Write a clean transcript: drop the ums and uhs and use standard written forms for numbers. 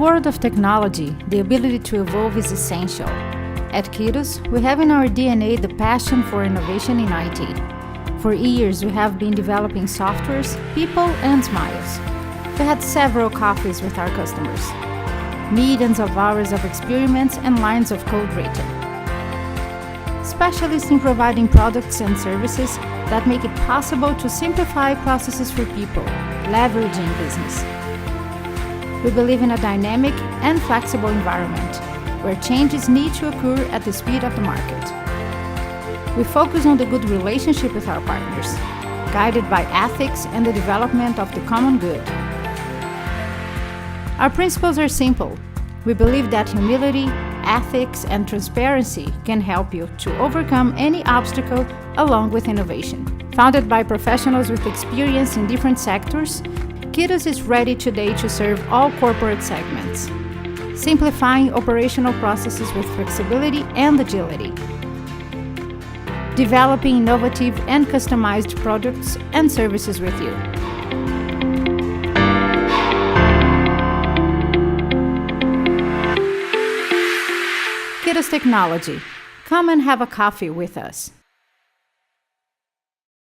world of technology, the ability to evolve is essential. At Kyros, we have in our DNA the passion for innovation in IT. For years, we have been developing softwares, people, and smiles. We had several coffees with our customers, millions of hours of experiments and lines of code written. Specialists in providing products and services that make it possible to simplify processes for people, leveraging business. We believe in a dynamic and flexible environment, where changes need to occur at the speed of the market. We focus on the good relationship with our partners, guided by ethics and the development of the common good. Our principles are simple. We believe that humility, ethics, and transparency can help you to overcome any obstacle along with innovation. Founded by professionals with experience in different sectors, Kyros is ready today to serve all corporate segments, simplifying operational processes with flexibility and agility, developing innovative and customized products and services with you. Kyros Technology. Come and have a coffee with us.